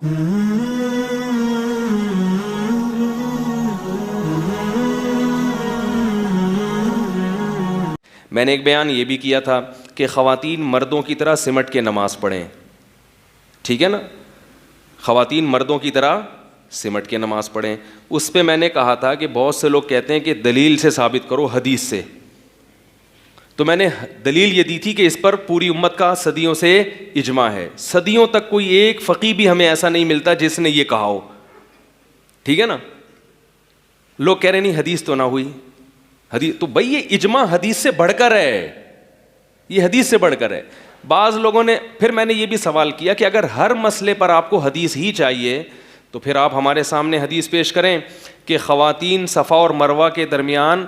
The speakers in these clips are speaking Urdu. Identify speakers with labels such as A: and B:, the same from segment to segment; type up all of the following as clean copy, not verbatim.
A: میں نے ایک بیان یہ بھی کیا تھا کہ خواتین مردوں کی طرح سمٹ کے نماز پڑھیں, ٹھیک ہے نا, خواتین مردوں کی طرح سمٹ کے نماز پڑھیں. اس پہ میں نے کہا تھا کہ بہت سے لوگ کہتے ہیں کہ دلیل سے ثابت کرو, حدیث سے. تو میں نے دلیل یہ دی تھی کہ اس پر پوری امت کا صدیوں سے اجماع ہے. صدیوں تک کوئی ایک فقیہ بھی ہمیں ایسا نہیں ملتا جس نے یہ کہا ہو, ٹھیک ہے نا. لوگ کہہ رہے نہیں حدیث تو نہ ہوئی, حدیث تو بھائی یہ اجماع حدیث سے بڑھ کر ہے, یہ حدیث سے بڑھ کر ہے. بعض لوگوں نے پھر میں نے یہ بھی سوال کیا کہ اگر ہر مسئلے پر آپ کو حدیث ہی چاہیے تو پھر آپ ہمارے سامنے حدیث پیش کریں کہ خواتین صفا اور مروہ کے درمیان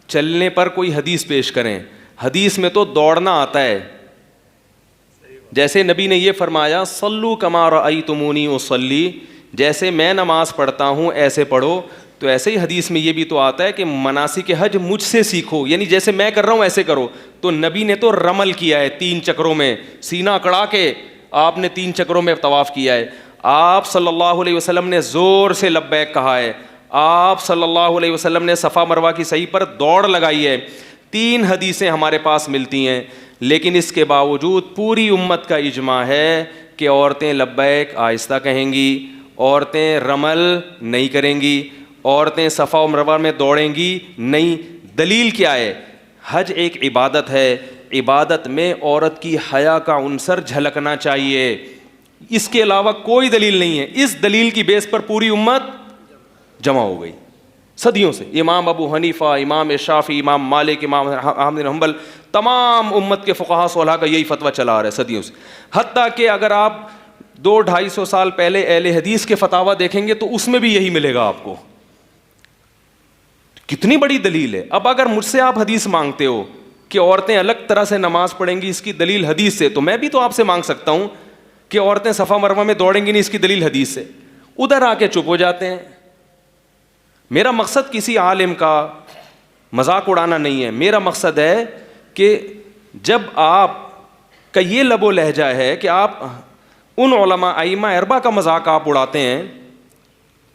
A: چلنے پر کوئی حدیث پیش کریں. حدیث میں تو دوڑنا آتا ہے, جیسے نبی نے یہ فرمایا صلو کما رأیتمونی اصلی, جیسے میں نماز پڑھتا ہوں ایسے پڑھو. تو ایسے ہی حدیث میں یہ بھی تو آتا ہے کہ مناسک حج مجھ سے سیکھو, یعنی جیسے میں کر رہا ہوں ایسے کرو. تو نبی نے تو رمل کیا ہے 3 چکروں میں, سینہ اکڑا کے آپ نے 3 چکروں میں طواف کیا ہے. آپ صلی اللہ علیہ وسلم نے زور سے لبیک کہا ہے. آپ صلی اللہ علیہ وسلم نے صفا مروہ کی صحیح پر دوڑ لگائی ہے. 3 حدیثیں ہمارے پاس ملتی ہیں, لیکن اس کے باوجود پوری امت کا اجماع ہے کہ عورتیں لبیک آہستہ کہیں گی, عورتیں رمل نہیں کریں گی, عورتیں صفا و مروہ میں دوڑیں گی نہیں. دلیل کیا ہے؟ حج ایک عبادت ہے, عبادت میں عورت کی حیا کا عنصر جھلکنا چاہیے, اس کے علاوہ کوئی دلیل نہیں ہے. اس دلیل کی بیس پر پوری امت جمع ہو گئی صدیوں سے. امام ابو حنیفہ, امام شافعی, امام مالک, امام احمد بن حنبل, تمام امت کے فقہا صلحاء کا یہی فتویٰ چلا آ رہا ہے صدیوں سے. حتیٰ کہ اگر آپ 200-250 سال پہلے اہل حدیث کے فتاویٰ دیکھیں گے تو اس میں بھی یہی ملے گا آپ کو. کتنی بڑی دلیل ہے. اب اگر مجھ سے آپ حدیث مانگتے ہو کہ عورتیں الگ طرح سے نماز پڑھیں گی, اس کی دلیل حدیث سے, تو میں بھی تو آپ سے مانگ سکتا ہوں کہ عورتیں صفا مروہ میں دوڑیں گی نہیں, اس کی دلیل حدیث سے. ادھر آ کے چپ ہو جاتے ہیں. میرا مقصد کسی عالم کا مذاق اڑانا نہیں ہے, میرا مقصد ہے کہ جب آپ کا یہ لب و لہجہ ہے کہ آپ ان علماء ائمہ اربعہ کا مذاق آپ اڑاتے ہیں,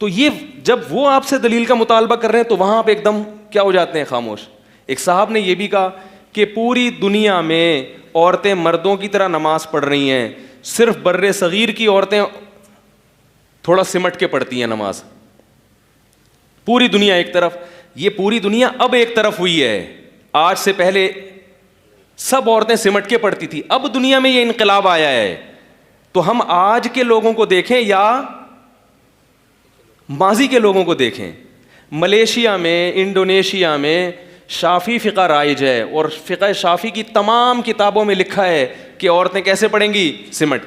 A: تو یہ جب وہ آپ سے دلیل کا مطالبہ کر رہے ہیں تو وہاں آپ ایک دم کیا ہو جاتے ہیں, خاموش. ایک صاحب نے یہ بھی کہا کہ پوری دنیا میں عورتیں مردوں کی طرح نماز پڑھ رہی ہیں, صرف بر صغیر کی عورتیں تھوڑا سمٹ کے پڑھتی ہیں نماز. پوری دنیا ایک طرف, یہ پوری دنیا اب ایک طرف ہوئی ہے. آج سے پہلے سب عورتیں سمٹ کے پڑھتی تھی, اب دنیا میں یہ انقلاب آیا ہے. تو ہم آج کے لوگوں کو دیکھیں یا ماضی کے لوگوں کو دیکھیں. ملیشیا میں, انڈونیشیا میں شافی فقہ رائج ہے, اور فقہ شافی کی تمام کتابوں میں لکھا ہے کہ عورتیں کیسے پڑھیں گی, سمٹ.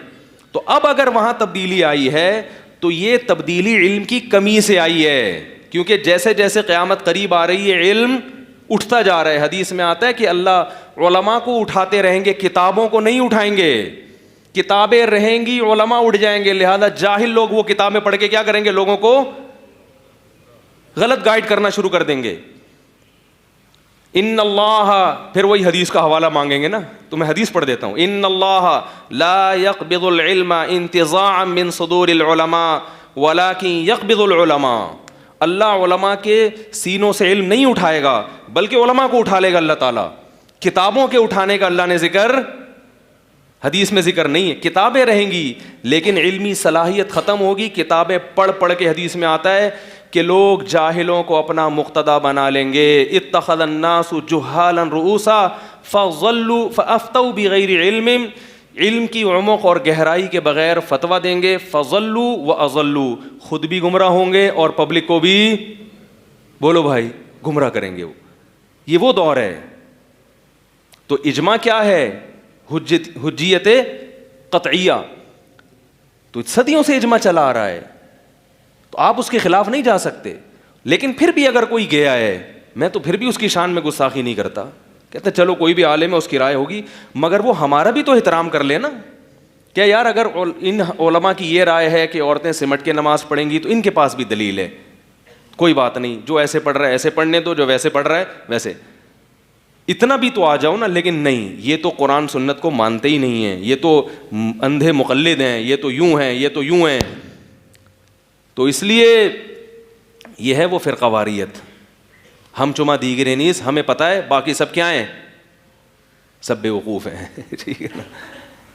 A: تو اب اگر وہاں تبدیلی آئی ہے تو یہ تبدیلی علم کی کمی سے آئی ہے, کیونکہ جیسے جیسے قیامت قریب آ رہی ہے علم اٹھتا جا رہا ہے. حدیث میں آتا ہے کہ اللہ علماء کو اٹھاتے رہیں گے, کتابوں کو نہیں اٹھائیں گے. کتابیں رہیں گی, علماء اٹھ جائیں گے. لہذا جاہل لوگ وہ کتابیں پڑھ کے کیا کریں گے, لوگوں کو غلط گائیڈ کرنا شروع کر دیں گے. ان اللہ, پھر وہی حدیث کا حوالہ مانگیں گے نا, تو میں حدیث پڑھ دیتا ہوں. ان اللہ لا يقبض العلم انتزاعا من صدور العلماء ولكن يقبض العلماء. اللہ علماء کے سینوں سے علم نہیں اٹھائے گا بلکہ علماء کو اٹھا لے گا اللہ تعالیٰ. کتابوں کے اٹھانے کا اللہ نے ذکر حدیث میں ذکر نہیں ہے. کتابیں رہیں گی لیکن علمی صلاحیت ختم ہوگی. کتابیں پڑھ پڑھ کے حدیث میں آتا ہے کہ لوگ جاہلوں کو اپنا مقتدا بنا لیں گے. اتخذ الناس جہالا رؤوسا فضلوا فافتوا بغیر علم. علم کی عمق اور گہرائی کے بغیر فتویٰ دیں گے. فضلوا واضلوا, خود بھی گمراہ ہوں گے اور پبلک کو بھی, بولو بھائی, گمراہ کریں گے. یہ وہ دور ہے. تو اجماع کیا ہے, حجیت قطعیہ. تو صدیوں سے اجماع چلا آ رہا ہے, تو آپ اس کے خلاف نہیں جا سکتے. لیکن پھر بھی اگر کوئی گیا ہے, میں تو پھر بھی اس کی شان میں گستاخی نہیں کرتا. کہتے چلو کوئی بھی عالم ہے, اس کی رائے ہوگی, مگر وہ ہمارا بھی تو احترام کر لے نا. کیا یار, اگر ان علماء کی یہ رائے ہے کہ عورتیں سمٹ کے نماز پڑھیں گی تو ان کے پاس بھی دلیل ہے. کوئی بات نہیں, جو ایسے پڑھ رہا ہے ایسے پڑھنے دو, جو ویسے پڑھ رہا ہے ویسے. اتنا بھی تو آ جاؤ نا. لیکن نہیں, یہ تو قرآن سنت کو مانتے ہی نہیں ہیں. یہ تو اندھے مقلد ہیں, یہ تو یوں ہیں, یہ تو یوں ہیں. تو اس لیے یہ ہے وہ فرقہ واریت. ہم چما دیگرے نیز, ہمیں پتہ ہے باقی سب کیا ہیں, سب بیوقوف ہیں. ٹھیک ہے نا.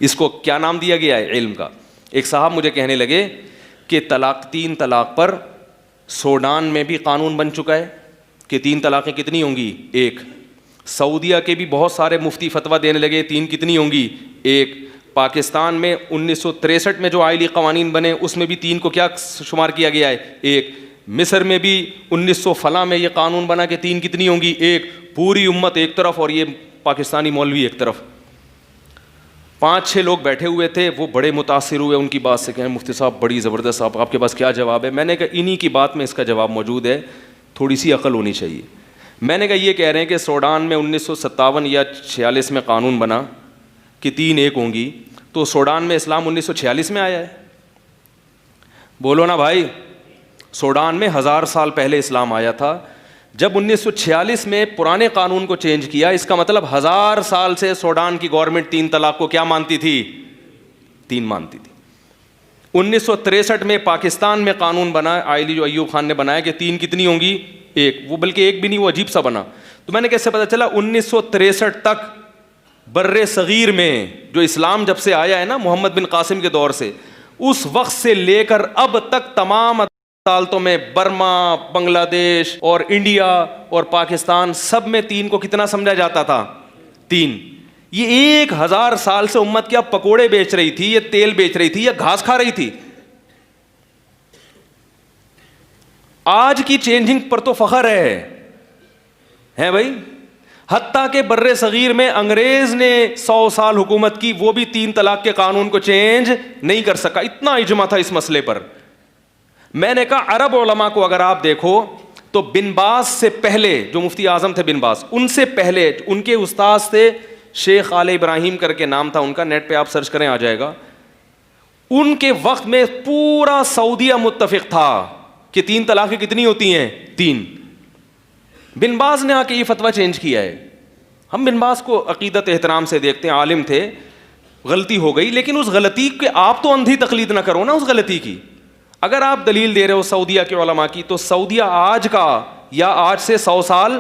A: اس کو کیا نام دیا گیا ہے, علم کا. ایک صاحب مجھے کہنے لگے کہ طلاق, 3 طلاق پر سوڈان میں بھی قانون بن چکا ہے کہ 3 طلاقیں کتنی ہوں گی, 1. سعودیہ کے بھی بہت سارے مفتی فتویٰ دینے لگے 3 کتنی ہوں گی, 1. پاکستان میں 1963 میں جو آئلی قوانین بنے اس میں بھی 3 کو کیا شمار کیا گیا ہے, 1. مصر میں بھی 1900 فلاں میں یہ قانون بنا کہ 3 کتنی ہوں گی, 1. پوری امت ایک طرف اور یہ پاکستانی مولوی ایک طرف. 5-6 لوگ بیٹھے ہوئے تھے, وہ بڑے متاثر ہوئے ان کی بات سے, کہیں مفتی صاحب بڑی زبردست, آپ کے پاس کیا جواب ہے. میں نے کہا انہی کی بات میں اس کا جواب موجود ہے, تھوڑی سی عقل ہونی چاہیے. میں نے کہا یہ کہہ رہے ہیں کہ سوڈان میں 1957 یا 46 میں قانون بنا کہ 3 ایک ہوں گی, تو سوڈان میں اسلام 1946 میں آیا ہے. بولو نا بھائی, سوڈان میں 1000 سال پہلے اسلام آیا تھا. جب 1946 میں پرانے قانون کو چینج کیا, اس کا مطلب 1000 سال سے سوڈان کی گورنمنٹ 3 طلاق کو کیا مانتی تھی, 3 مانتی تھی. 1963 میں پاکستان میں قانون بنا, آئلی جو ایوب خان نے بنایا کہ 3 کتنی ہوں گی, 1. وہ بلکہ 1 بھی نہیں, وہ عجیب سا بنا. تو میں نے کیسے پتا چلا, 1963 تک بر صغیر میں جو اسلام جب سے آیا ہے نا محمد بن قاسم کے دور سے, اس وقت سے لے کر اب تک تمام عدالتوں میں برما, بنگلہ دیش اور انڈیا اور پاکستان سب میں 3 کو کتنا سمجھا جاتا تھا, 3. یہ 1000 سال سے امت کیا پکوڑے بیچ رہی تھی, یہ تیل بیچ رہی تھی, یا گھاس کھا رہی تھی. آج کی چینجنگ پر تو فخر ہے بھائی. حتیٰ کہ بر صغیر میں انگریز نے 100 سال حکومت کی, وہ بھی 3 طلاق کے قانون کو چینج نہیں کر سکا. اتنا اجماع تھا اس مسئلے پر. میں نے کہا عرب علماء کو اگر آپ دیکھو تو بن باز سے پہلے, جو مفتی اعظم تھے بن باز, ان سے پہلے ان کے استاذ تھے شیخ آل ابراہیم کر کے نام تھا ان کا, نیٹ پہ آپ سرچ کریں آ جائے گا. ان کے وقت میں پورا سعودیہ متفق تھا کہ 3 طلاقیں کتنی ہوتی ہیں, 3. بن باز نے آ کے یہ فتویٰ چینج کیا ہے. ہم بن باز کو عقیدت احترام سے دیکھتے ہیں, عالم تھے, غلطی ہو گئی, لیکن اس غلطی کے آپ تو اندھی تقلید نہ کرو نا اس غلطی کی. اگر آپ دلیل دے رہے ہو سعودیہ کے علماء کی, تو سعودیہ آج کا یا آج سے 100 سال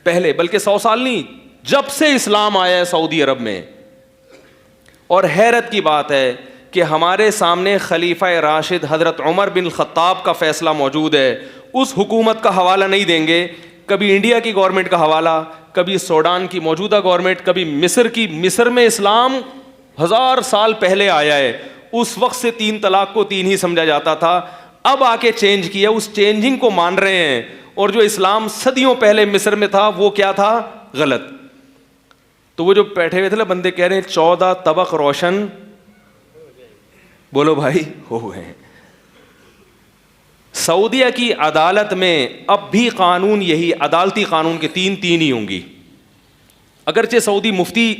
A: پہلے, بلکہ 100 سال نہیں, جب سے اسلام آیا ہے سعودی عرب میں. اور حیرت کی بات ہے کہ ہمارے سامنے خلیفہ راشد حضرت عمر بن الخطاب کا فیصلہ موجود ہے. اس حکومت کا حوالہ نہیں دیں گے, کبھی انڈیا کی گورنمنٹ کا حوالہ, کبھی سوڈان کی موجودہ گورنمنٹ, کبھی مصر کی. مصر میں اسلام 1000 سال پہلے آیا ہے, اس وقت سے 3 طلاق کو 3 ہی سمجھا جاتا تھا. اب آ کے چینج کیا, اس چینجنگ کو مان رہے ہیں, اور جو اسلام صدیوں پہلے مصر میں تھا وہ کیا تھا, غلط. تو وہ جو بیٹھے ہوئے تھے نا بندے کہہ رہے ہیں 14 طبق روشن, بولو بھائی, ہو گئے ہیں. سعودیہ کی عدالت میں اب بھی قانون یہی, عدالتی قانون کے 3 ہی ہوں گی. اگرچہ سعودی مفتی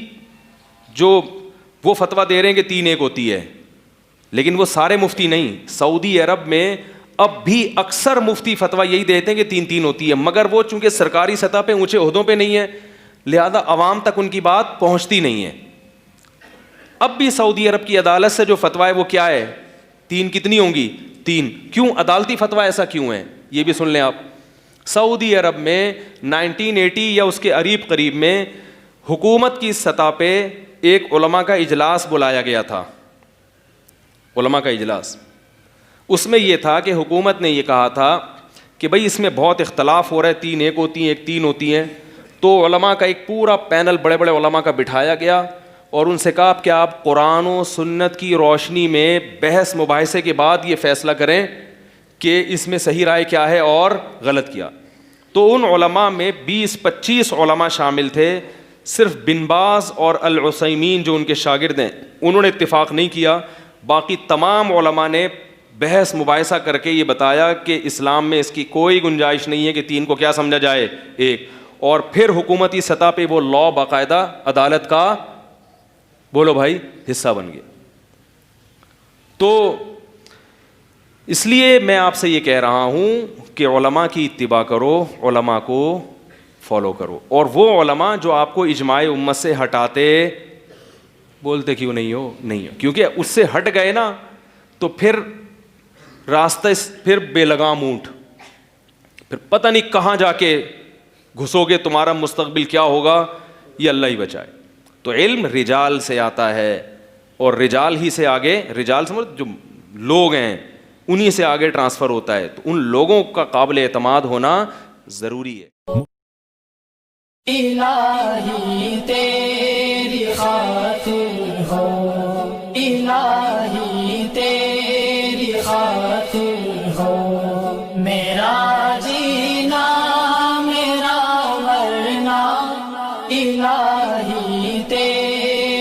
A: جو وہ فتویٰ دے رہے ہیں کہ 3 ایک ہوتی ہے, لیکن وہ سارے مفتی نہیں. سعودی عرب میں اب بھی اکثر مفتی فتویٰ یہی دیتے ہیں کہ 3 ہوتی ہے, مگر وہ چونکہ سرکاری سطح پہ اونچے عہدوں پہ نہیں ہے, لہذا عوام تک ان کی بات پہنچتی نہیں ہے. اب بھی سعودی عرب کی عدالت سے جو فتویٰ ہے وہ کیا ہے, 3 کتنی ہوں گی, 3. کیوں عدالتی فتویٰ ایسا کیوں ہے, یہ بھی سن لیں آپ. سعودی عرب میں 1980 یا اس کے قریب میں حکومت کی سطح پہ ایک علماء کا اجلاس بلایا گیا تھا, علماء کا اجلاس. اس میں یہ تھا کہ حکومت نے یہ کہا تھا کہ بھائی اس میں بہت اختلاف ہو رہا ہے, 3 ایک ہوتی ہیں, ایک 3 ہوتی ہیں. تو علماء کا ایک پورا پینل بڑے بڑے علماء کا بٹھایا گیا, اور ان سے کہا کہ آپ قرآن و سنت کی روشنی میں بحث مباحثے کے بعد یہ فیصلہ کریں کہ اس میں صحیح رائے کیا ہے اور غلط کیا. تو ان علماء میں 20-25 علماء شامل تھے. صرف بن باز اور العثیمین جو ان کے شاگرد ہیں انہوں نے اتفاق نہیں کیا. باقی تمام علماء نے بحث مباحثہ کر کے یہ بتایا کہ اسلام میں اس کی کوئی گنجائش نہیں ہے کہ 3 کو کیا سمجھا جائے, 1. اور پھر حکومتی سطح پہ وہ لا باقاعدہ عدالت کا, بولو بھائی, حصہ بن گیا. تو اس لیے میں آپ سے یہ کہہ رہا ہوں کہ علماء کی اتباع کرو, علماء کو فالو کرو. اور وہ علماء جو آپ کو اجماع امت سے ہٹاتے, بولتے کیوں نہیں ہو, نہیں ہو, کیونکہ اس سے ہٹ گئے نا تو پھر راستہ پھر بے لگام اونٹ, پھر پتہ نہیں کہاں جا کے گھسو گے, تمہارا مستقبل کیا ہوگا, یہ اللہ ہی بچائے. تو علم رجال سے آتا ہے, اور رجال ہی سے آگے, رجال سمجھ جو لوگ ہیں انہی سے آگے ٹرانسفر ہوتا ہے. تو ان لوگوں کا قابل اعتماد ہونا ضروری ہے.
B: الہی تیری خاطر ہو, الہی تیری خاطر